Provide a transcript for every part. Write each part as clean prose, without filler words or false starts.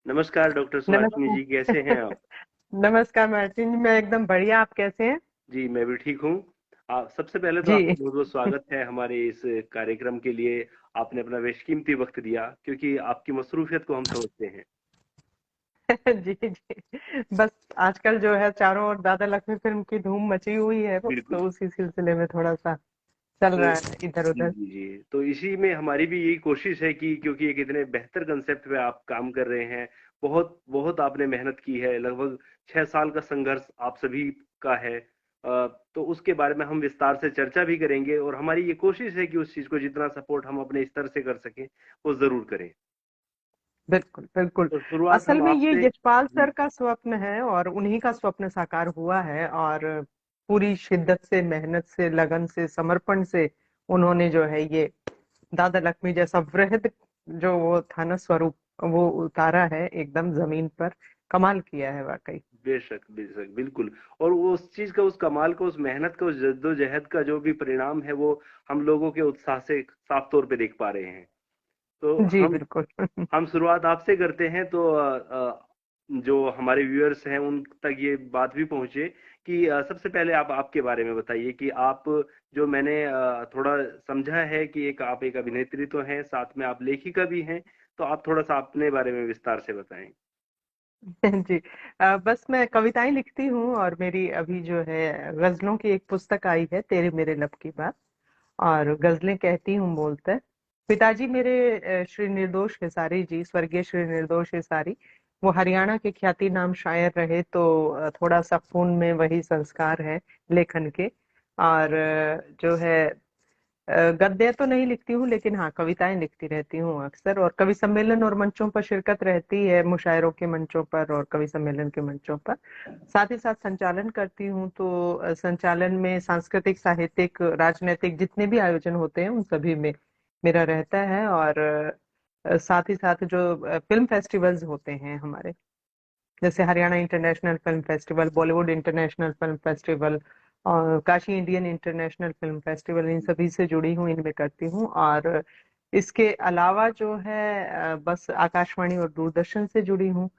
नमस्कार डॉक्टर सुभाषिनी नमस्कार। जी, कैसे हैं आप? नमस्कार मार्टिन जी, मैं एकदम बढ़िया। आप कैसे हैं? जी, मैं भी ठीक हूँ। सबसे पहले तो आपका जी। बहुत बहुत स्वागत है हमारे इस कार्यक्रम के लिए। आपने अपना बेशकीमती वक्त दिया, क्योंकि आपकी मसरूफियत को हम समझते हैं। जी जी। बस आजकल जो है चारों ओर दादा लक्ष्मी फिल्म की धूम मची हुई है, बिल्कुल। तो उसी सिलसिले में थोड़ा सा चल तो रहा है इधर जी उधर। जी जी, तो इसी में हमारी भी यही कोशिश है कि क्योंकि एक इतने बेहतर कंसेप्ट पे आप काम कर रहे हैं, बहुत बहुत आपने मेहनत की है, लगभग 6 साल का संघर्ष आप सभी का है। तो उसके बारे में हम विस्तार से चर्चा भी करेंगे, और हमारी ये कोशिश है कि उस चीज को जितना सपोर्ट हम अपने स्तर से कर सकें वो जरूर करें। बिल्कुल बिल्कुल। तो शुरुआत असल हम में ये आपसे। यशपाल जी। सर का स्वप्न है और उन्हीं का स्वप्न साकार हुआ है, और पूरी शिद्दत से, मेहनत से, लगन से, समर्पण से उन्होंने जो है ये दादा लक्ष्मी जैसा वृहद जो वो था ना स्वरूप, वो उतारा है एकदम जमीन पर। कमाल किया है वाकई। बेशक बेशक, बिल्कुल। और वो उस चीज का, उस कमाल का, उस मेहनत का, उस जद्दोजहद का जो भी परिणाम है, वो हम लोगों के उत्साह से साफ तौर पे देख पा रहे हैं। तो जी हम बिल्कुल। हम शुरुआत आपसे करते हैं, तो जो हमारे व्यूअर्स हैं उन तक ये बात भी पहुंचे कि सबसे पहले आप आपके बारे में बताइए कि आप, जो मैंने थोड़ा समझा है कि आप एक अभिनेत्री तो हैं, साथ में आप लेखिका भी हैं। तो आप थोड़ा सा अपने बारे में विस्तार से बताएं। जी। बस मैं कविताएं लिखती हूँ, और मेरी अभी जो है गजलों की एक पुस्तक आई है, तेरे मेरे लब की बात। और गजलें कहती हूँ बोलते। पिताजी मेरे श्री निर्दोष हिसारी जी, स्वर्गीय श्री निर्दोष हिसारी, वो हरियाणा के ख्याति नाम शायर रहे, तो थोड़ा सा खून में वही संस्कार है लेखन के। और जो है गद्य तो नहीं लिखती हूँ, लेकिन हाँ कविताएं लिखती रहती हूँ अक्सर, और कवि सम्मेलन और मंचों पर शिरकत रहती है, मुशायरों के मंचों पर और कवि सम्मेलन के मंचों पर। साथ ही साथ संचालन करती हूँ, तो संचालन में सांस्कृतिक, साहित्यिक, राजनीतिक जितने भी आयोजन होते हैं उन सभी में मेरा रहता है। और साथ ही साथ जो फिल्म फेस्टिवल्स होते हैं हमारे, जैसे Haryana international film festival, Bollywood international film festival, और Kashi Indian international film festival, इन सभी से जुड़ी हूँ, इनमें करती हूँ। और इसके अलावा जो है बस आकाशवाणी और दूरदर्शन से जुड़ी हूँ।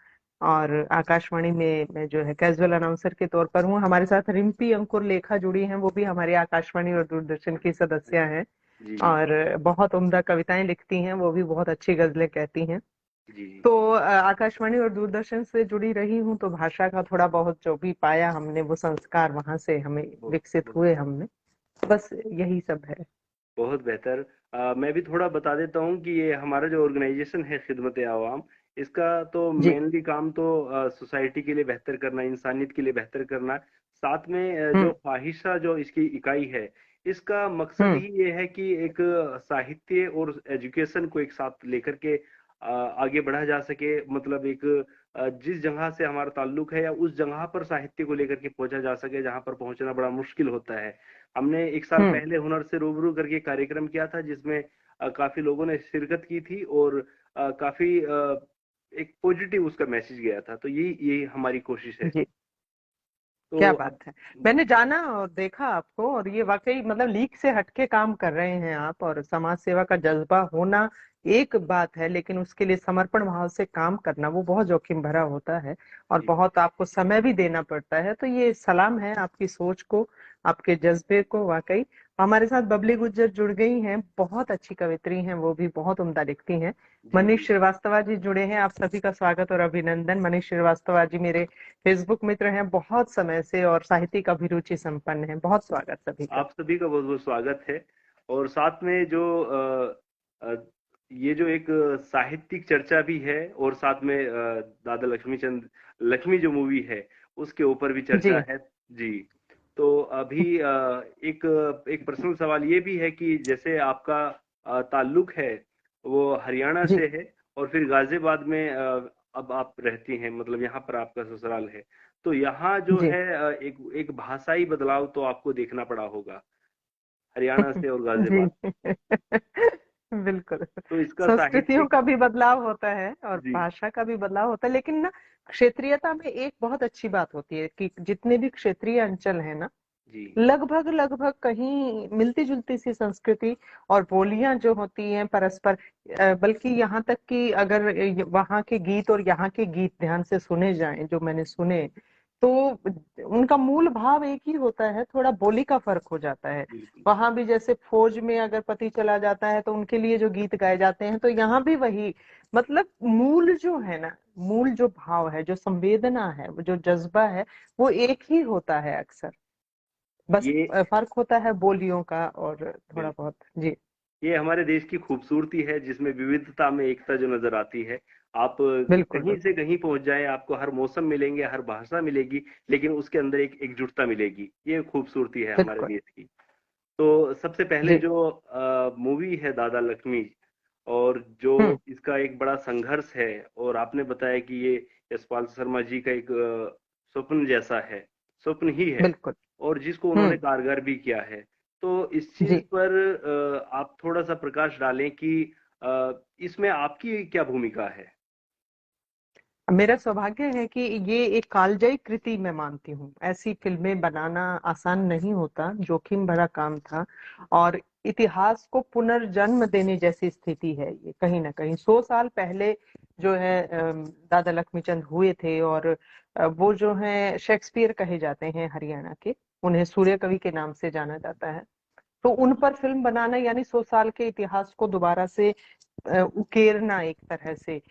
और आकाशवाणी में मैं जो है कैजुअल अनाउंसर के तौर पर हूँ। हमारे साथ रिम्पी अंकुर लेखा जुड़ी हैं, वो भी हमारे आकाशवाणी और दूरदर्शन की सदस्य हैं, जी जी और बहुत उम्दा कविताएं लिखती हैं, वो भी बहुत अच्छी गजलें कहती हैं। जी जी। तो आकाशवाणी और दूरदर्शन से जुड़ी रही हूँ, तो भाषा का थोड़ा बहुत जो भी पाया हमने, वो संस्कार वहां से हमें बहुत विकसित बहुत हुए हमने। बस यही सब है। बहुत बेहतर। मैं भी थोड़ा बता देता हूँ कि ये हमारा जो ऑर्गेनाइजेशन है, खिदमत आवाम, इसका तो जी। मेनली काम तो सोसाइटी के लिए बेहतर करना, इंसानियत के लिए बेहतर करना। साथ में जो हम्म। ख्वाहिशा जो इसकी इकाई है, इसका मकसद हम्म। ही ये है कि एक साहित्य और एजुकेशन को एक साथ लेकर के आगे बढ़ा जा सके। मतलब एक जिस जगह से हमारा ताल्लुक है, या उस जगह पर साहित्य को लेकर के पहुंचा जा सके जहां पर पहुंचना बड़ा मुश्किल होता है। हमने एक साल हम्म। पहले हुनर से रूबरू करके कार्यक्रम किया था, जिसमें काफी लोगों ने शिरकत की थी, और काफी एक पॉजिटिव उसका मैसेज गया था। तो यही यही हमारी कोशिश है। जी। तो क्या अब। बात है। मैंने जाना और देखा आपको, और ये वाकई मतलब लीक से हटके काम कर रहे हैं आप, और समाज सेवा का जज्बा होना एक बात है, लेकिन उसके लिए समर्पण भाव से काम करना वो बहुत जोखिम भरा होता है, और जी बहुत आपको समय भी देना पड़ता है। तो ये सलाम है आपकी सोच को, आपके जज्बे को वाकई। हमारे साथ बबली गुज्जर जुड़ गई हैं, बहुत अच्छी कवित्री हैं, वो भी बहुत उम्दा लिखती हैं। जी मनीष जी। श्रीवास्तव जी जुड़े हैं, आप सभी का स्वागत और अभिनंदन। मनीष श्रीवास्तव जी मेरे फेसबुक मित्र हैं बहुत समय से, और साहित्यिक अभिरुचि संपन्न हैं। बहुत स्वागत सभी का। आप सभी का बहुत बहुत स्वागत है। और साथ में जो अ, ये जो एक साहित्यिक चर्चा भी है, और साथ में दादा लक्ष्मी जो मूवी है, उसके ऊपर भी चर्चा जी। है। जी। तो अभी एक एक पर्सनल सवाल ये भी है कि जैसे आपका ताल्लुक है वो हरियाणा जी। से है, और फिर गाजियाबाद में अब आप रहती हैं, मतलब यहाँ पर आपका ससुराल है। तो यहाँ जो जी। है एक एक भाषाई बदलाव तो आपको देखना पड़ा होगा, हरियाणा से और जी। गाजियाबाद। बिल्कुल। तो इसका संस्कृतियों साहित्यिक। का भी बदलाव होता है और जी भाषा का भी बदलाव होता है, लेकिन ना क्षेत्रीयता में एक बहुत अच्छी बात होती है कि जितने भी क्षेत्रीय अंचल है ना, जी लगभग लगभग कहीं मिलती जुलती सी संस्कृति और बोलियां जो होती हैं परस्पर। बल्कि यहाँ तक कि अगर वहाँ के गीत और यहाँ के गीत ध्यान से सुने जाएं, जो मैंने सुने, तो उनका मूल भाव एक ही होता है, थोड़ा बोली का फर्क हो जाता है। बिल्कुल। वहां भी जैसे फौज में अगर पति चला जाता है तो उनके लिए जो गीत गाए जाते हैं, तो यहाँ भी वही। मतलब मूल जो है ना, मूल जो भाव है, जो संवेदना है, वो जो जज्बा है, वो एक ही होता है अक्सर। बस ये फर्क होता है बोलियों का और थोड़ा बिल्कुल, बहुत। जी। ये हमारे देश की खूबसूरती है जिसमें विविधता में एकता जो नजर आती है। आप बिल्कुल कहीं से बिल्कुल। कहीं पहुंच जाएं, आपको हर मौसम मिलेंगे, हर भाषा मिलेगी, लेकिन उसके अंदर एक एकजुटता मिलेगी। ये खूबसूरती है हमारे बिल्कुल। देश की। तो सबसे पहले जी। जो मूवी है दादा लक्ष्मी, और जो हम्म। इसका एक बड़ा संघर्ष है, और आपने बताया कि ये यशपाल शर्मा जी का एक स्वप्न जैसा है, स्वप्न ही है, बिल्कुल। और जिसको उन्होंने हम्म। कारगर भी किया है। तो इस चीज जी। पर आप थोड़ा सा प्रकाश डालें कि इसमें आपकी क्या भूमिका है। मेरा सौभाग्य है कि ये एक कालजयी कृति मैं मानती हूँ। ऐसी फिल्में बनाना आसान नहीं होता, जोखिम भरा काम था। और इतिहास को पुनर्जन्म देने जैसी स्थिति है ये, कहीं ना कहीं 100 साल पहले जो है दादा लक्ष्मीचंद हुए थे। और वो जो है शेक्सपियर कहे जाते हैं हरियाणा के, उन्हें सूर्य कवि के नाम से जाना जाता है। तो उन पर फिल्म बनाना यानी 100 साल के इतिहास को दोबारा से उकेरना एक तरह से।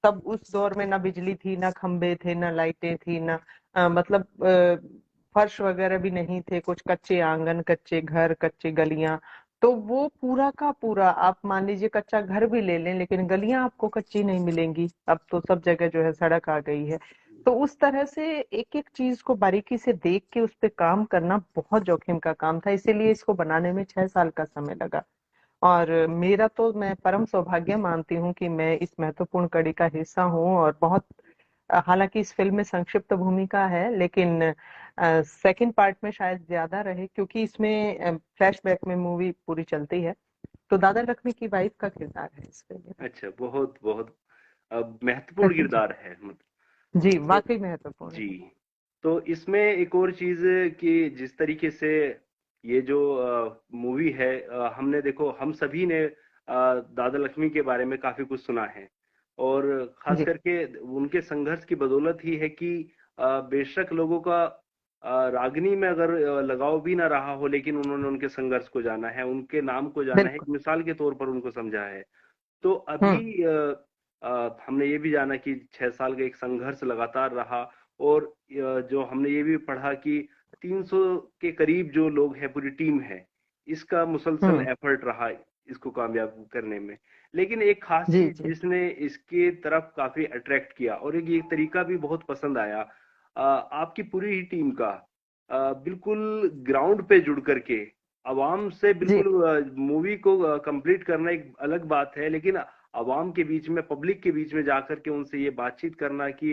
तब उस दौर में ना बिजली थी, ना खंबे थे, ना लाइटें थी, ना मतलब फर्श वगैरह भी नहीं थे, कुछ कच्चे आंगन, कच्चे घर, कच्ची गलियां। तो वो पूरा का पूरा, आप मान लीजिए कच्चा घर भी ले लें, लेकिन गलियां आपको कच्ची नहीं मिलेंगी। अब तो सब जगह जो है सड़क आ गई है। तो उस तरह से एक एक चीज को बारीकी से देख के उस पे काम करना बहुत जोखिम का काम था, इसीलिए इसको बनाने में 6 साल का समय लगा। और मेरा तो, मैं परम सौभाग्य मानती हूँ कि मैं इस महत्वपूर्ण कड़ी का हिस्सा हूँ। और बहुत हालांकि इस फिल्म में संक्षिप्त भूमिका है, लेकिन सेकंड पार्ट में शायद ज्यादा रहे, क्योंकि इसमें फ्लैशबैक में मूवी पूरी चलती है। तो दादा लक्ष्मी की वाइफ का किरदार है इस फिल्म अच्छा, बहुत बहुत में। महत्वपूर्ण जी। किरदार है, मतलब। जी, तो वाकई महत्वपूर्ण जी, है। तो इसमें एक और चीज कि जिस तरीके से ये जो मूवी है, हमने देखो, हम सभी ने दादा लक्ष्मी के बारे में काफी कुछ सुना है, और खास जी। करके उनके संघर्ष की बदौलत ही है कि बेशक लोगों का रागनी में अगर लगाव भी ना रहा हो, लेकिन उन्होंने उनके संघर्ष को जाना है, उनके नाम को जाना है, एक बिल्कुल। मिसाल के तौर पर उनको समझा है। तो हम्म। अभी हमने ये भी जाना कि 6 साल का एक संघर्ष लगातार रहा, और जो हमने ये भी पढ़ा कि 300 के करीब जो लोग हैं, पूरी टीम है, इसका मुसलसल हम्म। एफर्ट रहा इसको कामयाब करने में। लेकिन एक खास जी। चीज जी। जिसने इसके तरफ काफी अट्रैक्ट किया, और एक ये तरीका भी बहुत पसंद आया, आपकी पूरी ही टीम का बिल्कुल ग्राउंड पे जुड़ करके आवाम से जी। बिल्कुल मूवी को कंप्लीट करना एक अलग बात है, लेकिन आवाम के बीच में, पब्लिक के बीच में जाकर के उनसे ये बातचीत करना कि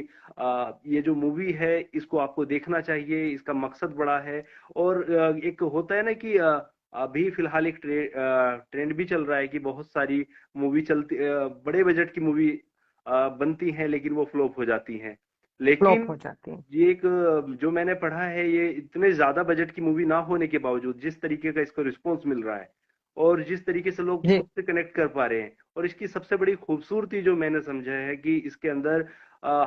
ये जो मूवी है इसको आपको देखना चाहिए, इसका मकसद बड़ा है। और एक होता है ना कि अभी फिलहाल एक ट्रेंड भी चल रहा है कि बहुत सारी मूवी चलती, बड़े बजट की मूवी बनती हैं, लेकिन वो फ्लॉप हो जाती हैं। फ्लॉप लेकिन हो जाती है। ये एक जो मैंने पढ़ा है, ये इतने ज्यादा बजट की मूवी ना होने के बावजूद जिस तरीके का इसको रिस्पॉन्स मिल रहा है, और जिस तरीके से लोग जी। खुद से कनेक्ट कर पा रहे हैं, और इसकी सबसे बड़ी खूबसूरती जो मैंने समझा है कि इसके अंदर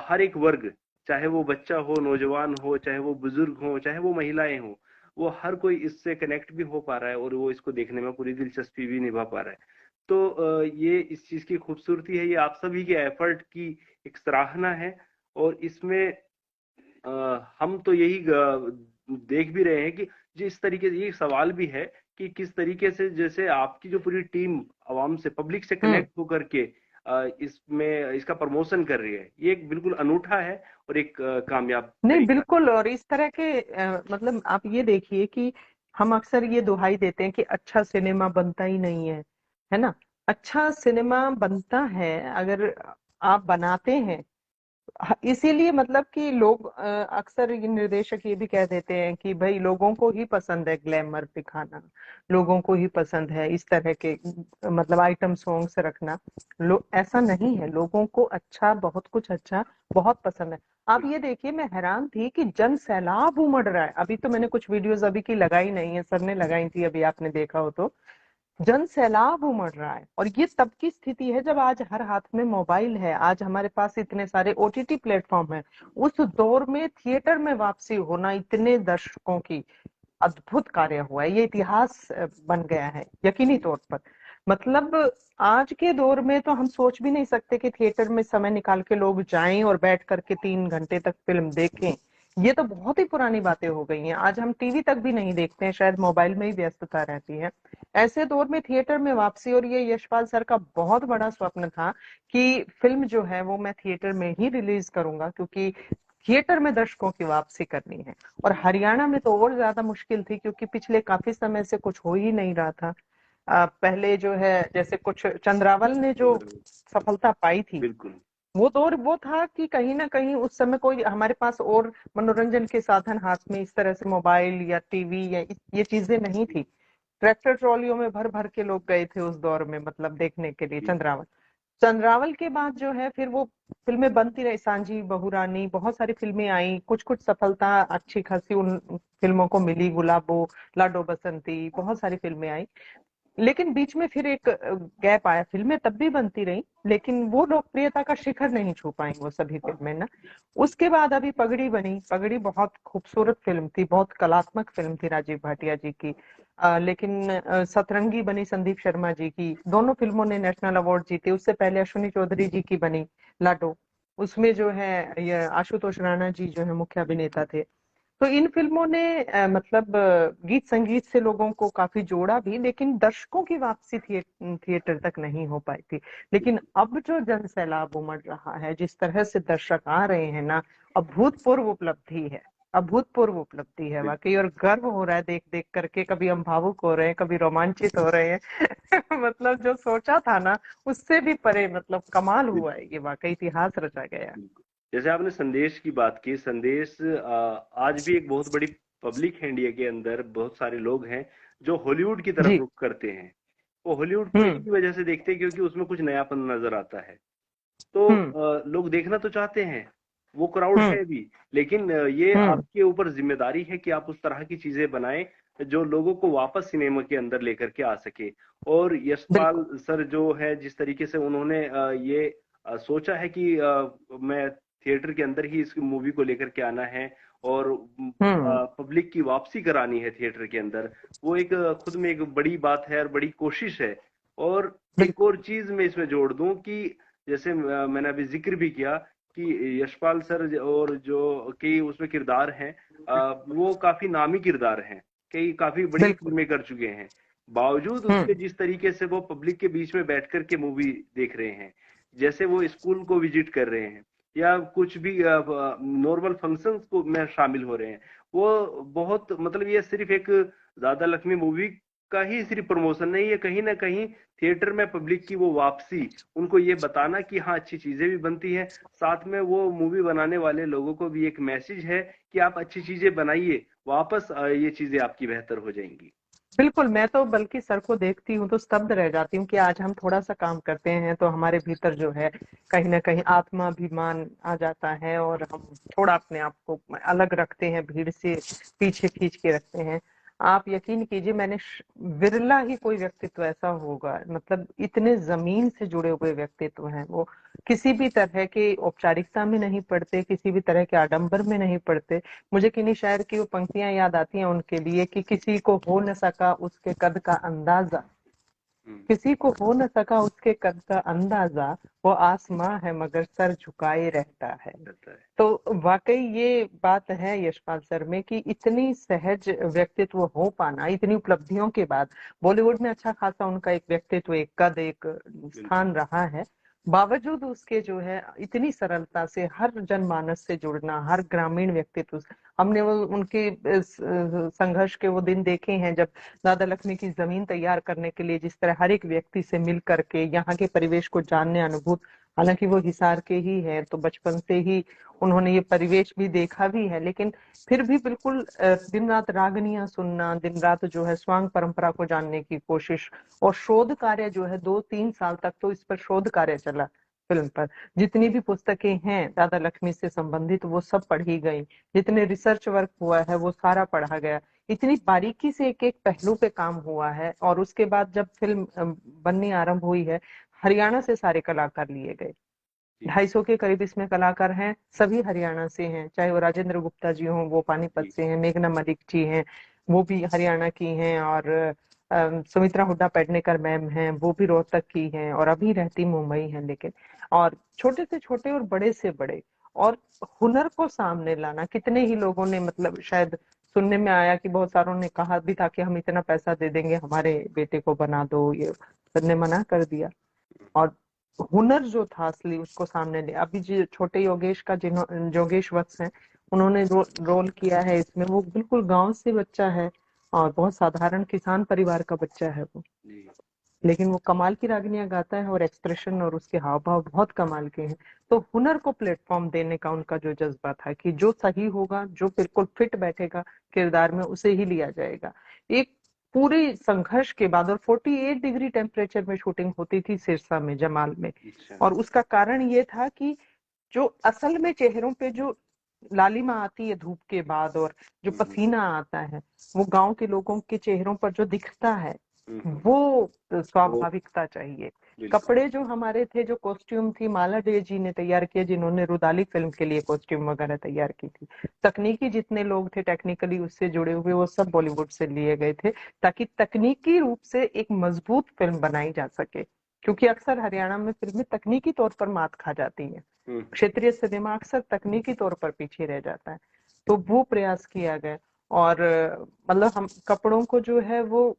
हर एक वर्ग, चाहे वो बच्चा हो, नौजवान हो, चाहे वो बुजुर्ग हो, चाहे वो महिलाएं हो, वो हर कोई इससे कनेक्ट भी हो पा रहा है, और वो इसको देखने में पूरी दिलचस्पी भी निभा पा रहा है। तो ये इस चीज की खूबसूरती है, ये आप सभी के एफर्ट की एक सराहना है। और इसमें हम तो यही देख भी रहे हैं कि जिस तरीके से, ये सवाल भी है कि किस तरीके से जैसे आपकी जो पूरी टीम आवाम से, पब्लिक से हम्म। कनेक्ट होकर के इसमें इसका प्रमोशन कर रही है, ये एक बिल्कुल अनूठा है, और एक कामयाब नहीं, तरीका है। बिल्कुल। और इस तरह के मतलब आप ये देखिए कि हम अक्सर ये दुहाई देते हैं कि अच्छा सिनेमा बनता ही नहीं है ना? अच्छा सिनेमा बनता है अगर आप बनाते हैं इसीलिए मतलब कि लोग अक्सर ये निर्देशक ये भी कह देते हैं कि भाई लोगों को ही पसंद है ग्लैमर दिखाना, लोगों को ही पसंद है इस तरह के मतलब आइटम सॉन्ग्स रखना। ऐसा नहीं है, लोगों को अच्छा, बहुत कुछ अच्छा बहुत पसंद है। आप ये देखिए, मैं हैरान थी कि जन सैलाब उमड़ रहा है। अभी तो मैंने कुछ वीडियोस अभी की लगाई नहीं है, सर ने लगाई थी, अभी आपने देखा हो तो जन सैलाब उमड़ रहा है। और ये तब की स्थिति है जब आज हर हाथ में मोबाइल है, आज हमारे पास इतने सारे ओटीटी प्लेटफॉर्म है। उस दौर में थिएटर में वापसी होना इतने दर्शकों की अद्भुत कार्य हुआ है, ये इतिहास बन गया है यकीनी तौर पर। मतलब आज के दौर में तो हम सोच भी नहीं सकते कि थिएटर में समय निकाल के लोग जाएं और बैठ करके 3 घंटे तक फिल्म देखें। ये तो बहुत ही पुरानी बातें हो गई हैं, आज हम टीवी तक भी नहीं देखते हैं, शायद मोबाइल में ही व्यस्तता रहती है। ऐसे दौर में थिएटर में वापसी, और ये यशपाल सर का बहुत बड़ा स्वप्न था कि फिल्म जो है वो मैं थिएटर में ही रिलीज करूंगा, क्योंकि थिएटर में दर्शकों की वापसी करनी है। और हरियाणा में तो और ज्यादा मुश्किल थी, क्योंकि पिछले काफी समय से कुछ हो ही नहीं रहा था। पहले जो है जैसे कुछ चंद्रावल ने जो सफलता पाई थी, बिल्कुल। वो दौर वो था कि कहीं ना कहीं उस समय कोई हमारे पास और मनोरंजन के साधन हाथ में इस तरह से मोबाइल या टीवी या ये चीजें नहीं थी। ट्रैक्टर ट्रॉलियों में भर भर के लोग गए थे उस दौर में, मतलब देखने के लिए जी। चंद्रावल। चंद्रावल के बाद जो है फिर वो फिल्में बनती रही, सांझी, बहुरानी, बहुत सारी फिल्में आई, कुछ कुछ सफलता अच्छी खासी उन फिल्मों को मिली, गुलाबो, लाडो बसंती, बहुत सारी फिल्में आई। लेकिन बीच में फिर एक गैप आया, फिल्में तब भी बनती रही लेकिन वो लोकप्रियता का शिखर नहीं छू पाई वो सभी फिल्में ना। उसके बाद अभी पगड़ी बनी, पगड़ी बहुत खूबसूरत फिल्म थी, बहुत कलात्मक फिल्म थी राजीव भाटिया जी की। लेकिन सतरंगी बनी संदीप शर्मा जी की, दोनों फिल्मों ने नेशनल अवार्ड जीते। उससे पहले अश्विनी चौधरी जी की बनी लाडो, उसमें जो है ये आशुतोष राणा जी जो है मुख्य अभिनेता थे। तो इन फिल्मों ने मतलब गीत संगीत से लोगों को काफी जोड़ा भी, लेकिन दर्शकों की वापसी थिएटर तक नहीं हो पाई थी। लेकिन अब जो जन सैलाब उमड़ रहा है, जिस तरह से दर्शक आ रहे हैं ना, अभूतपूर्व उपलब्धि है, अभूतपूर्व उपलब्धि है बिल्कुल। वाकई। और गर्व हो रहा है देख देख करके, कभी हम भावुक हो रहे हैं, कभी रोमांचित हो रहे हैं। मतलब जो सोचा था ना उससे भी परे, मतलब कमाल हुआ है, ये वाकई इतिहास रचा गया। बिल्कुल। जैसे आपने संदेश की बात की, संदेश आज भी एक बहुत बड़ी पब्लिक है इंडिया के अंदर, बहुत सारे लोग हैं जो हॉलीवुड की तरफ जी। रुख करते हैं। वो हॉलीवुड को हम्म। इसी वजह से देखते हैं क्योंकि उसमें कुछ नयापन नजर आता है। तो हम्म। लोग देखना तो चाहते हैं, वो क्राउड हम्म। है भी, लेकिन ये हम्म। आपके ऊपर जिम्मेदारी है कि आप उस तरह की चीजें बनाएं जो लोगों को वापस सिनेमा के अंदर लेकर के आ सके। और यशपाल बिल्कुल। सर जो है, जिस तरीके से उन्होंने ये सोचा है कि मैं थिएटर के अंदर ही इस मूवी को लेकर के आना है और हम्म। पब्लिक की वापसी करानी है थिएटर के अंदर, वो एक खुद में एक बड़ी बात है और बड़ी कोशिश है। और एक बिल्कुल। और चीज मैं इसमें जोड़ दूं कि जैसे मैंने अभी जिक्र भी किया कि यशपाल सर और जो कई उसमें किरदार हैं, वो काफी नामी किरदार हैं, कई काफी बड़ी बिल्कुल। फिल्में कर चुके हैं। बावजूद उसके हम्म। जिस तरीके से वो पब्लिक के बीच में बैठ कर के मूवी देख रहे हैं, जैसे वो स्कूल को विजिट कर रहे हैं या कुछ भी नॉर्मल फंक्शंस को में शामिल हो रहे हैं, वो बहुत मतलब ये सिर्फ एक दादा लक्ष्मी मूवी का ही सिर्फ प्रमोशन नहीं है, कहीं ना कहीं थिएटर में पब्लिक की वो वापसी, उनको ये बताना कि हाँ अच्छी चीजें भी बनती हैं, साथ में वो मूवी बनाने वाले लोगों को भी एक मैसेज है कि आप अच्छी चीजें बनाइए, वापस ये चीजें आपकी बेहतर हो जाएंगी। बिल्कुल, मैं तो बल्कि सर को देखती हूँ तो स्तब्ध रह जाती हूँ कि आज हम थोड़ा सा काम करते हैं तो हमारे भीतर जो है कहीं ना कहीं आत्माभिमान आ जाता है, और हम थोड़ा अपने आप को अलग रखते हैं, भीड़ से पीछे खींच के रखते हैं। आप यकीन कीजिए, मैंने विरला ही कोई व्यक्तित्व ऐसा होगा, मतलब इतने जमीन से जुड़े हुए व्यक्तित्व हैं वो, किसी भी तरह के औपचारिकता में नहीं पड़ते, किसी भी तरह के आडंबर में नहीं पड़ते। मुझे किन्हीं शायर की वो पंक्तियां याद आती हैं उनके लिए कि किसी को हो न सका उसके कद का अंदाजा, हम्म। किसी को हो न सका उसके कद का अंदाजा, वो आसमां है मगर सर झुकाए रहता है। रहता है। तो वाकई ये बात है यशपाल सर में कि इतनी सहज व्यक्तित्व हो पाना, इतनी उपलब्धियों के बाद बॉलीवुड में अच्छा खासा उनका एक व्यक्तित्व, एक कद, एक बिल्कुल। स्थान रहा है। बावजूद उसके जो है इतनी सरलता से हर जनमानस से जुड़ना, हर ग्रामीण व्यक्तित्व हमने वो उनके संघर्ष के वो दिन देखे हैं जब दादा लक्ष्मी की जमीन तैयार करने के लिए जिस तरह हर एक व्यक्ति से मिल करके यहाँ के परिवेश को जानने, अनुभूत हालांकि वो हिसार के ही है, तो बचपन से ही उन्होंने ये परिवेश भी देखा भी है, लेकिन फिर भी बिल्कुल दिन रात रागनियां सुनना, दिन रात जो है स्वांग परंपरा को जानने की कोशिश, और शोध कार्य जो है 2-3 साल तक तो इस पर शोध कार्य चला फिल्म पर। जितनी भी पुस्तकें हैं दादा लक्ष्मी से संबंधित वो सब पढ़ी गई, जितने रिसर्च वर्क हुआ है वो सारा पढ़ा गया, इतनी बारीकी से एक एक पहलू पे काम हुआ है। और उसके बाद जब फिल्म बननी आरंभ हुई है, हरियाणा से सारे कलाकार लिए गए। जी 250 के करीब इसमें कलाकार हैं, सभी हरियाणा से हैं, चाहे वो राजेंद्र गुप्ता जी हों, वो पानीपत जी से हैं, मेघना मलिक जी हैं, वो भी हरियाणा की हैं, और सुमित्रा हुड्डा पेडनेकर मैम हैं, वो भी रोहतक की हैं, और अभी रहती मुंबई हैं। लेकिन और छोटे से छोटे और बड़े से बड़े, और हुनर को सामने लाना, कितने ही लोगों ने, मतलब शायद सुनने में आया कि बहुत सारों ने कहा भी था कि हम इतना पैसा दे देंगे, हमारे बेटे को बना दो, ये सर ने मना कर दिया। और हुनर जो था असली उसको सामने ले, अभी जो छोटे योगेश का जोगेश वत्स हैं, उन्होंने रोल किया है इसमें, वो बिल्कुल गांव से बच्चा है और बहुत साधारण किसान परिवार का बच्चा है वो, जी लेकिन वो कमाल की रागनियां गाता है, और एक्सप्रेशन और उसके हाव भाव बहुत कमाल के हैं। तो हुनर को प्लेटफॉर्म देने का उनका जो जज्बा था कि जो सही होगा, जो बिल्कुल फिट बैठेगा किरदार में, उसे ही लिया जाएगा। एक पूरे संघर्ष के बाद, और 48 डिग्री टेम्परेचर में शूटिंग होती थी सिरसा में, जमाल में। अच्छा और उसका कारण ये था कि जो असल में चेहरों पे जो लालिमा आती है धूप के बाद, और जो हम्म पसीना आता है, वो गांव के लोगों के चेहरों पर जो दिखता है, हम्म, वो वो स्वाभाविकता चाहिए। बिल्कुल कपड़े जो हमारे थे, जो कॉस्ट्यूम थी, माला डे जी ने तैयार किए, जिन्होंने रुदाली फिल्म के लिए कॉस्ट्यूम वगैरह तैयार की थी। तकनीकी जितने लोग थे टेक्निकली उससे जुड़े हुए, वो सब बॉलीवुड से लिए गए थे, ताकि तकनीकी रूप से एक मजबूत फिल्म बनाई जा सके। क्योंकि अक्सर हरियाणा में फिल्में तकनीकी तौर पर मात खा जाती हैं, हम्म क्षेत्रीय सिनेमा अक्सर तकनीकी तौर पर पीछे रह जाता है। तो वो प्रयास किया गया। और मतलब हम कपड़ों को जो है वो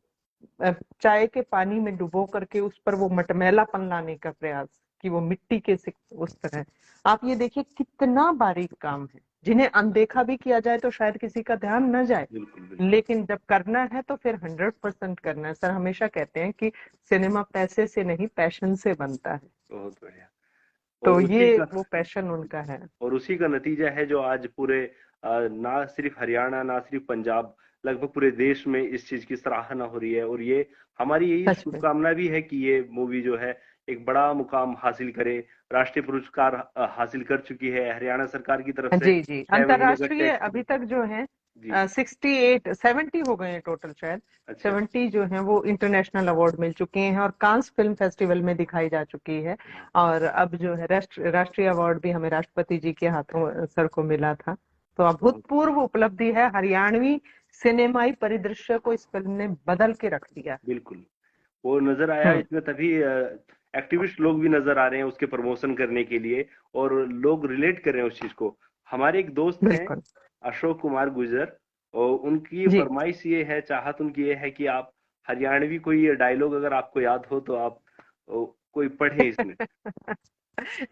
चाय के पानी में डुबो करके उस पर वो मटमैलापन लाने का प्रयास, कि वो मिट्टी के उस तरह। आप ये देखिए कितना बारीक काम है, जिन्हें अनदेखा भी किया जाए तो शायद किसी का ध्यान न जाए, बिल्कुल बिल्कुल लेकिन जब करना है तो फिर 100% करना है। सर हमेशा कहते हैं कि सिनेमा पैसे से नहीं, पैशन से बनता है। बहुत बढ़िया और तो उसी ये का वो पैशन उनका है। और उसी का नतीजा है जो आज पूरे ना सिर्फ हरियाणा ना सिर्फ पंजाब लगभग पूरे देश में इस चीज की सराहना हो रही है और ये हमारी यही सच में। शुभकामना भी है कि ये मूवी जो है एक बड़ा मुकाम हासिल करे राष्ट्रीय पुरस्कार हासिल कर चुकी है हरियाणा सरकार की तरफ से जी जी, 6 महीने का अंतरराष्ट्रीय टैक्स अभी तक जो है जी 70 हो गए हैं टोटल शायद। अच्छा 70 जो है वो इंटरनेशनल अवार्ड मिल चुके हैं, और कांस फिल्म फेस्टिवल में दिखाई जा चुकी है। और अब जो है राष्ट्रीय अवार्ड भी हमें राष्ट्रपति जी के हाथों सर को मिला था। तो बहुत अभूतपूर्व उपलब्धि है, हरियाणवी सिनेमाई परिदृश्य को इस फिल्म ने बदल के रख दिया। बिल्कुल वो नजर आया हम्म। इसमें तभी एक्टिविस्ट लोग भी नजर आ रहे हैं उसके प्रमोशन करने के लिए और लोग रिलेट कर रहे हैं उस चीज को हमारे एक दोस्त हैं बिल्कुल। अशोक कुमार गुर्जर और उनकी जी। फरमाइश ये है चाहत उनकी ये है कि आप हरियाणवी कोई डायलॉग अगर आपको याद हो तो आप कोई पढ़े इसमें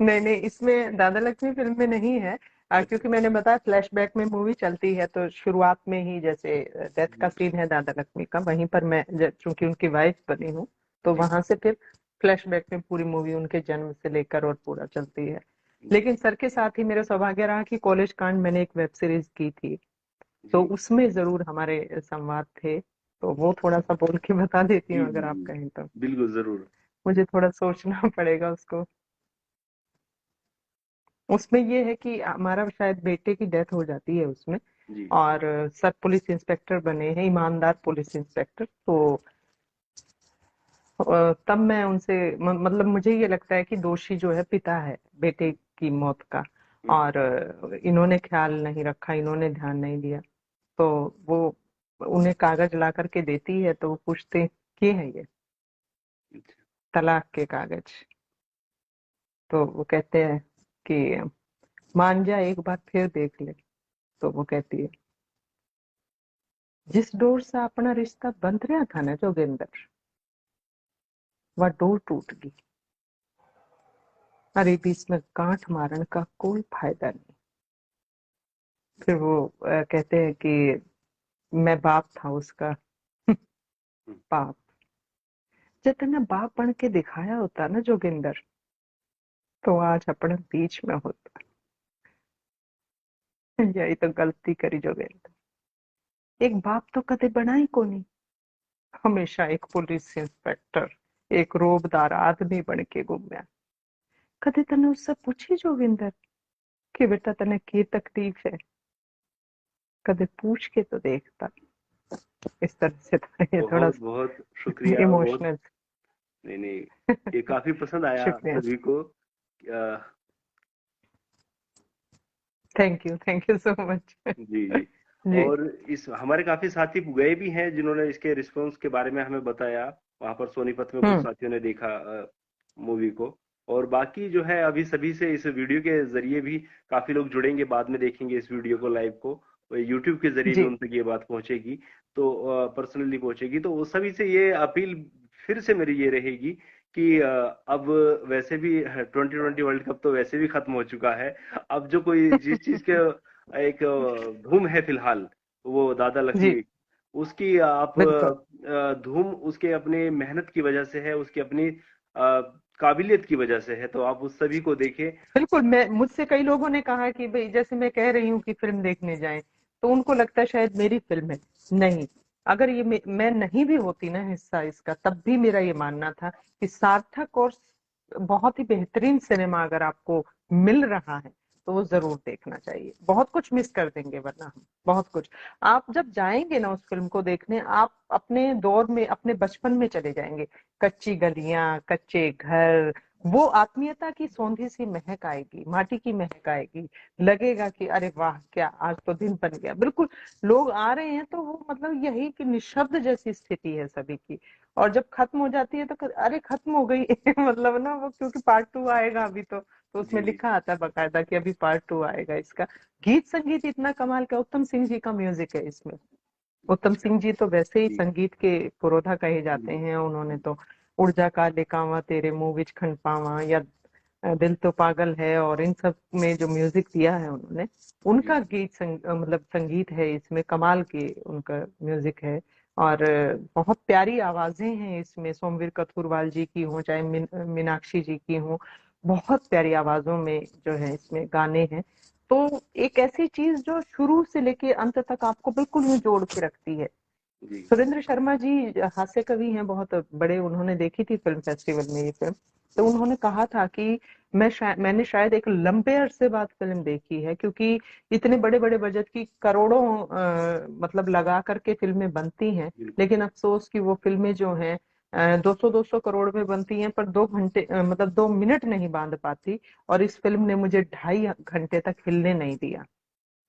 नहीं नहीं, इसमें दादा लक्ष्मी फिल्म में नहीं है। अच्छा क्योंकि मैंने बताया फ्लैशबैक में मूवी चलती है, तो शुरुआत में ही जैसे डेथ का सीन है दादा लक्ष्मी का, वहीं पर मैं चूंकि उनकी वाइफ बनी हूँ, तो जी वहां से फिर फ्लैशबैक में पूरी मूवी उनके जन्म से लेकर और पूरा चलती है। जी लेकिन सर के साथ ही मेरा सौभाग्य रहा कि कॉलेज कांड मैंने एक वेब सीरीज की थी, तो जी उसमें जरूर हमारे संवाद थे। तो वो थोड़ा सा बोल के बता देती जी हूँ जी अगर आप जी कहें तो। बिल्कुल जरूर मुझे थोड़ा सोचना पड़ेगा उसको। उसमें ये है कि हमारा शायद बेटे की डेथ हो जाती है उसमें, जी और सर पुलिस इंस्पेक्टर बने हैं, ईमानदार पुलिस इंस्पेक्टर। तो तब मैं उनसे मतलब मुझे ये लगता है कि दोषी जो है पिता है बेटे की मौत का, हम्म, और इन्होंने ख्याल नहीं रखा, इन्होंने ध्यान नहीं दिया। तो वो उन्हें कागज ला करके देती है, तो वो पूछते हैं क्या है ये, अच्छा, तलाक के कागज। तो वो कहते हैं कि मान जा एक बार फिर देख ले। तो वो कहती है, जिस डोर से अपना रिश्ता बंध रहा था ना जोगिंदर, वह डोर टूट गई। अरे भी इसमें गांठ मारने का कोई फायदा नहीं। फिर वो कहते हैं कि मैं बाप था उसका। हम्म, बाप, जितना बाप बन के दिखाया होता ना जोगिंदर, तो आज अपने बीच में होता। यही तो गलती करी जो गई। एक बाप तो कदे बना ही को नहीं, हमेशा एक पुलिस इंस्पेक्टर, एक रोबदार आदमी बन के घूमया। कदे तने उससे पूछी जोगिंदर कि बेटा तने की तकलीफ है? कदे पूछ के तो देखता। इस तरह से तो ये थोड़ा बहुत बहुत शुक्रिया, बहुत। इमोशनल। नहीं नहीं, ये काफी पसंद आया शुक्रिया। सभी को। Thank you so much. जी जी। जी और इस हमारे काफी साथी गए भी हैं जिन्होंने इसके रिस्पॉन्स के बारे में हमें बताया। वहां पर सोनीपत में कुछ हम्म। साथियों ने देखा मूवी को। और बाकी जो है अभी सभी से इस वीडियो के जरिए भी काफी लोग जुड़ेंगे, बाद में देखेंगे इस वीडियो को लाइव को। यूट्यूब के जरिए भी जी उन तक ये बात पहुंचेगी, तो पर्सनली पहुंचेगी। तो उस सभी से ये अपील फिर से मेरी ये रहेगी कि अब वैसे भी 2020 वर्ल्ड कप तो वैसे भी खत्म हो चुका है। अब जो कोई जिस चीज के एक धूम है फिलहाल, वो दादा जी लक्ष्मी, उसकी आप बिल्कुल धूम उसके अपने मेहनत की वजह से है, उसकी अपनी काबिलियत की वजह से है। तो आप उस सभी को देखें। बिल्कुल। मैं मुझसे कई लोगों ने कहा कि भाई जैसे मैं कह रही हूँ कि फिल्म देखने जाएं, तो उनको लगता है शायद मेरी फिल्म है। नहीं, अगर ये मैं नहीं भी होती ना हिस्सा इसका, तब भी मेरा ये मानना था कि सार्थक और बहुत ही बेहतरीन सिनेमा अगर आपको मिल रहा है तो वो जरूर देखना चाहिए। बहुत कुछ मिस कर देंगे वरना हम, बहुत कुछ। आप जब जाएंगे ना उस फिल्म को देखने, आप अपने दौर में, अपने बचपन में चले जाएंगे। कच्ची गलियां, कच्चे घर, वो आत्मीयता की सौंधी सी महक आएगी, माटी की महक आएगी। लगेगा कि अरे वाह, क्या आज तो दिन बन गया। बिल्कुल। लोग आ रहे हैं तो वो मतलब यही कि निशब्द जैसी स्थिति है सभी की। और जब खत्म हो जाती है तो अरे खत्म हो गई मतलब ना वो, क्योंकि पार्ट टू आएगा अभी तो उसमें जी जी लिखा आता है बकायदा कि अभी पार्ट टू आएगा इसका। गीत संगीत इतना कमाल का, उत्तम सिंह जी का म्यूजिक है इसमें। उत्तम अच्छा। सिंह जी तो वैसे ही जी संगीत के पुरोधा कहे जाते जी हैं। उन्होंने तो उड़ जा काले कावां तेरे मुंह विच खन पावां, या दिल तो पागल है, और इन सब में जो म्यूजिक दिया है उन्होंने, जी उनका मतलब संगीत है इसमें कमाल के, उनका म्यूजिक है। और बहुत प्यारी आवाजें हैं इसमें, सोमवीर कथुरवाल जी की हो चाहे मीनाक्षी जी की हो, बहुत प्यारी आवाजों में जो है इसमें गाने हैं। तो एक ऐसी चीज जो शुरू से लेके अंत तक आपको बिल्कुल ही जोड़ के रखती है। जी सुरेंद्र शर्मा जी हास्य कवि हैं बहुत बड़े, उन्होंने देखी थी फिल्म फेस्टिवल में ये फिल्म। तो उन्होंने कहा था कि मैंने शायद एक लंबे अरसे बाद फिल्म देखी है, क्योंकि इतने बड़े बड़े बजट की करोड़ों मतलब लगा करके फिल्में बनती हैं। बिल्कुल। लेकिन अफसोस कि वो फिल्में जो हैं 200 करोड़ में बनती हैं, पर 2 घंटे मतलब 2 मिनट नहीं बांध पाती। और इस फिल्म ने मुझे 2.5 घंटे तक हिलने नहीं दिया।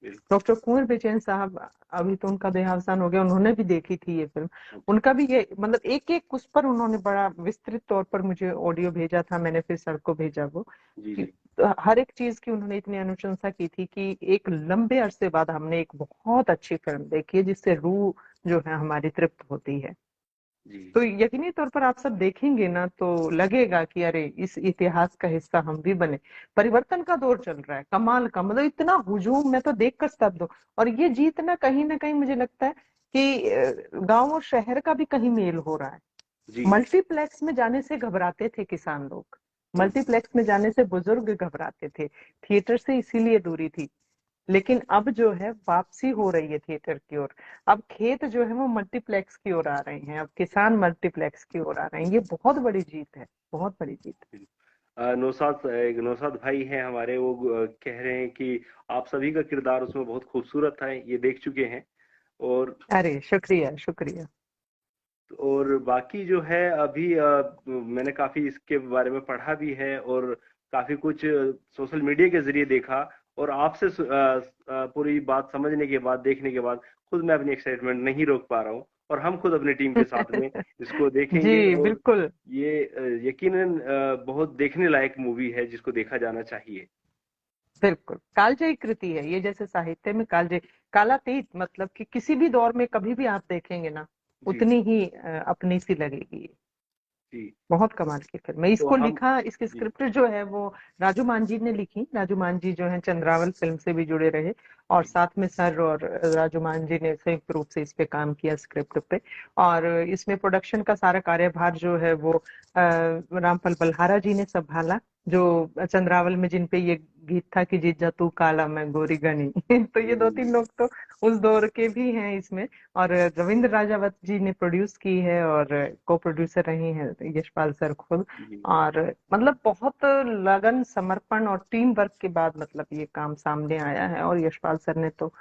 बिल्कुल। डॉक्टर कुंवर बेचैन साहब, अभी तो उनका देहावसान हो गया, उन्होंने भी देखी थी ये फिल्म। अच्छा। उनका भी ये मतलब एक एक उस पर उन्होंने बड़ा विस्तृत तौर पर मुझे ऑडियो भेजा था, मैंने फिर सर को भेजा वो जी कि जी हर एक चीज की उन्होंने इतनी अनुशंसा की थी कि एक लंबे अरसे बाद हमने एक बहुत अच्छी फिल्म देखी है जिससे रूह जो है हमारी तृप्त होती है। जी तो यकीनी तौर पर आप सब देखेंगे ना तो लगेगा कि अरे इस इतिहास का हिस्सा हम भी बने। परिवर्तन का दौर चल रहा है कमाल का, मतलब इतना हुजूम, मैं तो देखकर स्तब्ध हूँ। और ये जीत ना कहीं मुझे लगता है कि गांव और शहर का भी कहीं मेल हो रहा है। जी मल्टीप्लेक्स में जाने से घबराते थे किसान लोग, बिल्कुल। मल्टीप्लेक्स में जाने से बुजुर्ग घबराते थे, थिएटर से इसीलिए दूरी थी। लेकिन अब जो है वापसी हो रही है थिएटर की ओर। अब खेत जो है वो मल्टीप्लेक्स की ओर आ रहे हैं, अब किसान मल्टीप्लेक्स की ओर आ रहे हैं। ये बहुत बड़ी जीत है, बहुत बड़ी जीत है। नौसाद भाई हैं हमारे, वो कह रहे हैं कि आप सभी का किरदार उसमें बहुत खूबसूरत था, ये देख चुके हैं। और अरे शुक्रिया शुक्रिया। और बाकी जो है अभी मैंने काफी इसके बारे में पढ़ा भी है, और काफी कुछ सोशल मीडिया के जरिए देखा। और आपसे पूरी बात समझने के बाद, देखने के बाद, खुद मैं अपनी एक्साइटमेंट नहीं रोक पा रहा हूँ। और हम खुद अपनी टीम के साथ में इसको देखेंगे। जी और बिल्कुल। ये यकीनन बहुत देखने लायक मूवी है जिसको देखा जाना चाहिए। बिल्कुल कालजयी कृति है ये, जैसे साहित्य में कालजयी, कालातीत, मतलब कि किसी भी दौर में कभी भी आप देखेंगे ना जी उतनी ही अपनी सी लगेगी। जी। बहुत कमाल की फिल्म है। तो इसको हम लिखा, इसकी जी स्क्रिप्ट जो है वो राजू मांझी ने लिखी। राजू मांझी जो है चंद्रावल फिल्म से भी जुड़े रहे, और जी साथ में सर और राजू मांझी ने संयुक्त रूप से इस पे काम किया स्क्रिप्ट पे। और इसमें प्रोडक्शन का सारा कार्यभार जो है वो रामफल बल्हारा जी ने संभाला, जो चंद्रावल में जिन पे ये गीत था कि जीजा तू काला मैं गोरी घनी तो ये दो तीन जी लोग तो उस दौर के भी हैं इसमें। और रविंद्र राजावत जी ने प्रोड्यूस की है और को प्रोड्यूसर रहे हैं यशपाल सर खुद। जी और मतलब बहुत लगन समर्पण और टीम वर्क के बाद मतलब ये काम सामने आया है। और यशपाल सर ने तो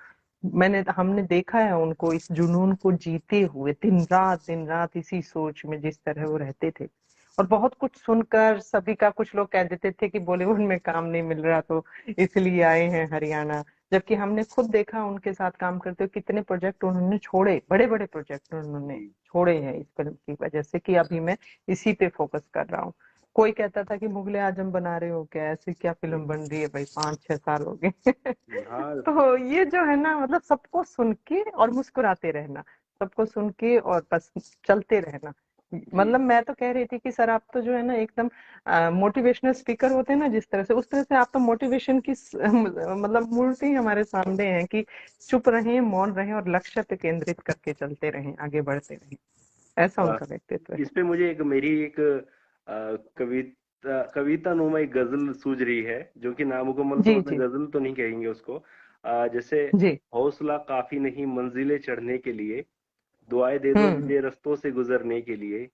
हमने देखा है उनको इस जुनून को जीते हुए दिन रात इसी सोच में जिस तरह वो रहते थे। और बहुत कुछ सुनकर सभी का, कुछ लोग कह देते थे कि बॉलीवुड में काम नहीं मिल रहा तो इसलिए आए हैं हरियाणा। जबकि हमने खुद देखा उनके साथ काम करते हुए कितने प्रोजेक्ट उन्होंने छोड़े, बड़े बड़े प्रोजेक्ट उन्होंने जी। छोड़े हैं इस फिल्म की वजह से कि अभी मैं इसी पे फोकस कर रहा हूँ। कोई कहता था कि मुगले आजम बना रहे हो क्या, ऐसी क्या फिल्म बन रही है भाई, 5-6 साल हो गए हाँ। तो ये जो है ना मतलब सबको सुन के और मुस्कुराते रहना, सबको सुन के और बस चलते रहना। जी मतलब मैं तो कह रही थी कि सर आप तो जो है ना एकदम मोटिवेशनल स्पीकर होते हैं ना जिस तरह से, उस तरह से आप तो मोटिवेशन की मतलब मूर्ति ही हमारे सामने है कि चुप रहें, मौन रहें और लक्ष्य पे केंद्रित करके चलते रहें, आगे बढ़ते रहें। ऐसा अ, उनका व्यक्तित्व है। इस पे मुझे एक मेरी एक कविता नुमा एक गजल सूझ रही है, जो कि नामुकम्मल जी तौर पे जी गजल तो नहीं कहेंगे उसको। जैसे जी। हौसला काफी नहीं मंजिलें चढ़ने के लिए, दुआएं दे दो हम्म। मुझे रस्तों से गुजरने के लिए,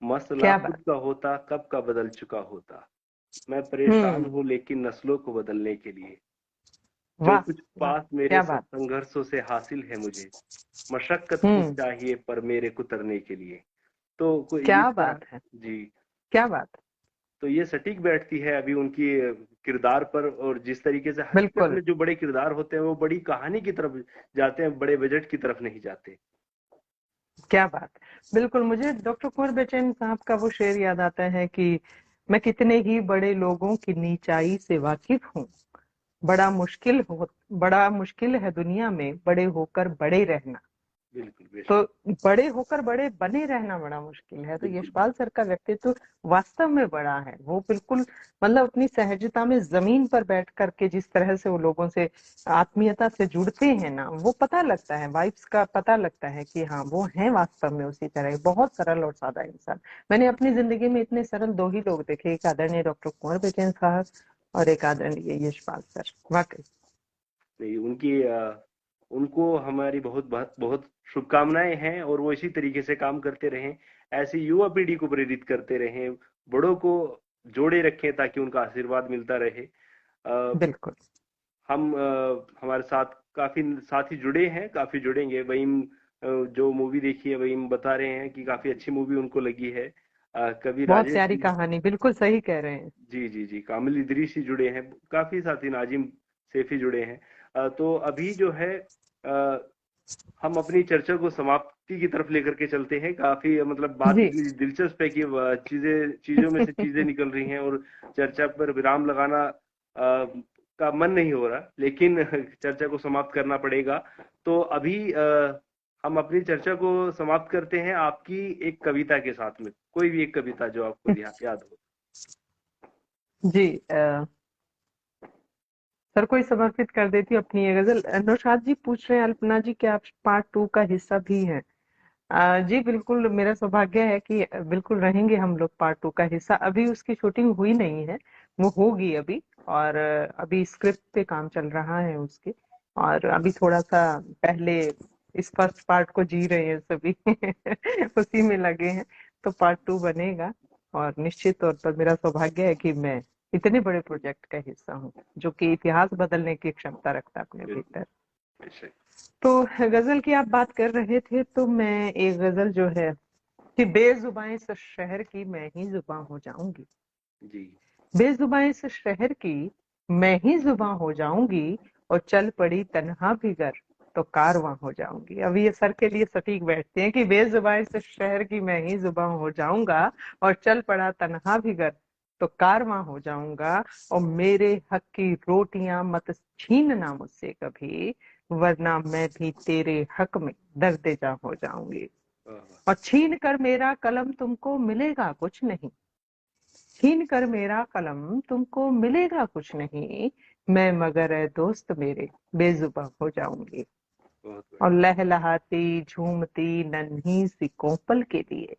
मसला क्या खुद बात। का होता कब का बदल चुका होता, मैं परेशान हम्म। हूँ लेकिन नस्लों को बदलने के लिए, जो वाह। कुछ वाह पास मेरे क्या सब बात। संघर्षों से हासिल है मुझे, मशक्कत खूब हम्म। चाहिए पर मेरे कुतरने के लिए। तो कोई इस क्या तरह। बात है। जी। क्या बात। तो ये सटीक बैठती है अभी उनकी किरदार पर, और जिस तरीके से हकीकत बिल्कुल। में जो बड़े किरदार होते हैं वो बड़ी कहानी की तरफ जाते हैं, बड़े बजट की तरफ नहीं जाते। क्या बात। बिल्कुल, मुझे डॉक्टर कुंवर बेचैन साहब का वो शेर याद आता है कि मैं कितने ही बड़े लोगों की नीचाई से वाकिफ हूँ, बड़ा मुश्किल है दुनिया में बड़े होकर बड़े रहना। बिल्कुल तो बेशक। बड़े होकर बड़े बने रहना बड़ा मुश्किल है। तो बिल्कुल यशपाल सर का व्यक्तित्व वास्तव में बड़ा है। वो बिल्कुल मतलब अपनी सहजता में जमीन पर बैठ करके जिस तरह से वो लोगों से आत्मीयता से जुड़ते हैं ना, वो पता लगता है, वाइब्स का पता लगता है कि हाँ वो हैं वास्तव में उसी तरह बहुत सरल और सादा इंसान। मैंने अपनी जिंदगी में इतने सरल दो ही लोग देखे, एक आदरणीय डॉक्टर कुंवर बेचैन साहब और एक आदरणीय यशपाल सर, वाकई। नहीं, उनको हमारी बहुत बहुत बहुत शुभकामनाएं हैं, और वो इसी तरीके से काम करते रहें, ऐसी युवा पीढ़ी को प्रेरित करते रहें, बड़ों को जोड़े रखें ताकि उनका आशीर्वाद मिलता रहे। बिल्कुल। हम हमारे साथ काफी साथी जुड़े हैं, काफी जुड़ेंगे। वहीम जो मूवी देखी है, वहीम बता रहे हैं कि काफी अच्छी मूवी उनको लगी है। कवि बहुत राजेश प्यारी जी। कहानी, बिल्कुल सही कह रहे हैं। जी जी जी, कामिल इदरीसी जुड़े हैं, काफी साथी नाजिम सैफी जुड़े हैं। तो अभी जो है अ, हम अपनी चर्चा को समाप्ति की तरफ लेकर के चलते हैं। काफी मतलब बात जी इतनी दिलचस्प है कि चीजों में से चीजें निकल रही हैं, और चर्चा पर विराम लगाना का मन नहीं हो रहा, लेकिन चर्चा को समाप्त करना पड़ेगा। तो अभी हम अपनी चर्चा को समाप्त करते हैं आपकी एक कविता के साथ में, कोई भी एक कविता जो आपको याद हो। जी। सर को ही समर्पित कर देती हूँ अपनी ये गजल। नौशाद जी पूछ रहे हैं अल्पना जी कि आप पार्ट 2 का हिस्सा भी हैं। जी बिल्कुल, मेरा सौभाग्य है कि बिल्कुल रहेंगे हम लोग पार्ट 2 का हिस्सा। अभी उसकी शूटिंग हुई नहीं है, वो होगी अभी। और अभी स्क्रिप्ट पे काम चल रहा है उसके। और अभी थोड़ा सा पहले इस फर्स्ट पार्ट को जी रहे हैं सभी उसी में लगे हैं। तो पार्ट 2 बनेगा। और निश्चित तौर पर मेरा सौभाग्य है कि मैं इतने बड़े प्रोजेक्ट का हिस्सा हूँ जो कि इतिहास बदलने की क्षमता रखता है अपने बिल्कुल भीतर। बेशक। तो गजल की आप बात कर रहे थे तो मैं एक गजल जो है कि बेजुबां इस शहर की मैं ही जुबां हो जाऊंगी, जी बेजुबां इस शहर की मैं ही जुबां हो जाऊंगी, और चल पड़ी तन्हा भी घर तो कारवां हो जाऊंगी। अब ये सर के लिए सटीक बैठते हैं कि बेजुबां इस शहर की मैं ही जुबां हो जाऊंगा, और चल पड़ा तन्हा भी घर तो कारवां हो जाऊंगा, और मेरे हक की रोटियां मत छीनना मुझसे कभी, वरना मैं भी तेरे हक में दर्द जा हो जाऊंगी। वाह, और छीन कर मेरा कलम तुमको मिलेगा कुछ नहीं, छीन कर मेरा कलम तुमको मिलेगा कुछ नहीं, मैं मगर ए दोस्त मेरे बेजुबां हो जाऊंगी। बहुत और बढ़िया। लहलहाती झूमती नन्ही सी कोपल के लिए,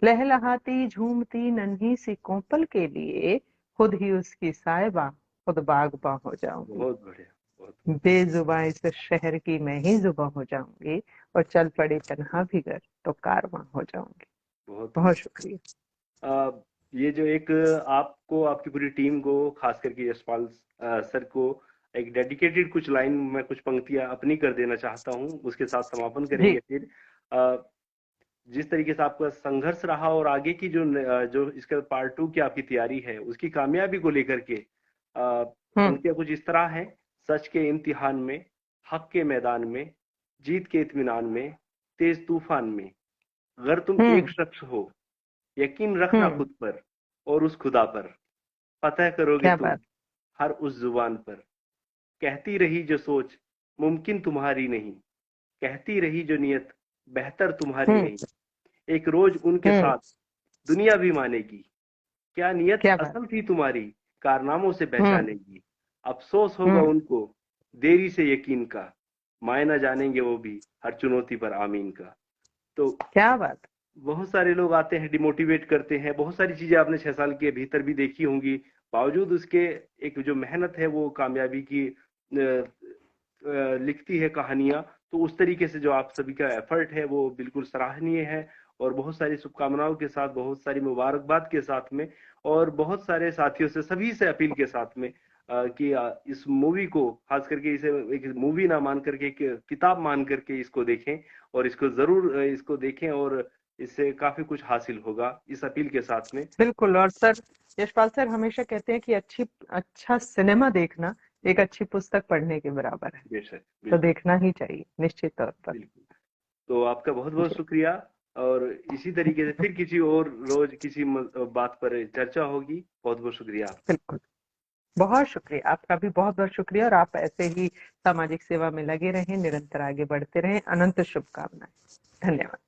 लहलहाती झूमती नन्ही सी कोपल के लिए, खुद ही उसकी साहिबा, खुद बागबां हो जाऊंगी। बहुत बढ़िया, बहुत बेजुबां इस शहर की मैं ही जुबां हो जाऊंगी, और चल पड़ी तन्हा भी घर तो कारवां हो जाऊंगी। बहुत बहुत शुक्रिया। आ, ये जो एक आपको, आपकी पूरी टीम को, खास करके यशपाल सर को एक डेडिकेटेड कुछ लाइन में कुछ पंक्तियां अपनी कर देना चाहता हूँ, उसके साथ समापन जी। करेंगे फिर। आ, जिस तरीके से आपका संघर्ष रहा और आगे की जो इसका पार्ट 2 की आपकी तैयारी है उसकी कामयाबी को लेकर के हम्म। पंक्तियां कुछ इस तरह हैं। सच के इम्तिहान में, हक के मैदान में, जीत के इत्मीनान में, तेज तूफान में, अगर तुम एक हम्म। शख्स हो, यकीन रखना हम्म। खुद पर और उस खुदा पर, फतह करोगे क्या तुम बात। हर उस जुबान पर। कहती रही जो सोच मुमकिन तुम्हारी नहीं, कहती रही जो नियत बेहतर तुम्हारी हम्म। नहीं, एक रोज उनके हम्म। साथ दुनिया भी मानेगी, क्या नियत क्या बात। असल थी तुम्हारी कारनामों से हम्म। पहचानेगी। अफसोस होगा हम्म। उनको देरी से यकीन का, मायना जानेंगे वो भी हर चुनौती पर आमीन का। तो क्या बात। बहुत सारे लोग आते हैं, डिमोटिवेट करते हैं, बहुत सारी चीजें आपने 6 साल के भीतर भी देखी होंगी, बावजूद उसके एक जो मेहनत है वो कामयाबी की लिखती है कहानियां। तो उस तरीके से जो आप सभी का एफर्ट है वो बिल्कुल सराहनीय है। और बहुत सारी शुभकामनाओं के साथ, बहुत सारी मुबारकबाद के साथ में, और बहुत सारे साथियों से, सभी से अपील के साथ में कि इस मूवी को, खास करके इसे एक मूवी ना मान करके एक किताब मान करके इसको देखें, और इसको जरूर इसको देखें, और इससे काफी कुछ हासिल होगा, इस अपील के साथ में। बिल्कुल। और सर, यशपाल सर हमेशा कहते हैं कि अच्छा सिनेमा देखना एक अच्छी पुस्तक पढ़ने के बराबर है। बेशक, तो बिल्कुल देखना ही चाहिए निश्चित तौर पर। बिल्कुल। तो आपका बहुत बहुत जी। शुक्रिया। और इसी तरीके से फिर किसी और रोज किसी बात पर चर्चा होगी। बहुत बहुत शुक्रिया आपका। बिल्कुल। बहुत शुक्रिया आपका भी, बहुत बहुत शुक्रिया। और आप ऐसे ही सामाजिक सेवा में लगे रहें, निरंतर आगे बढ़ते रहें। अनंत शुभकामनाएं। धन्यवाद।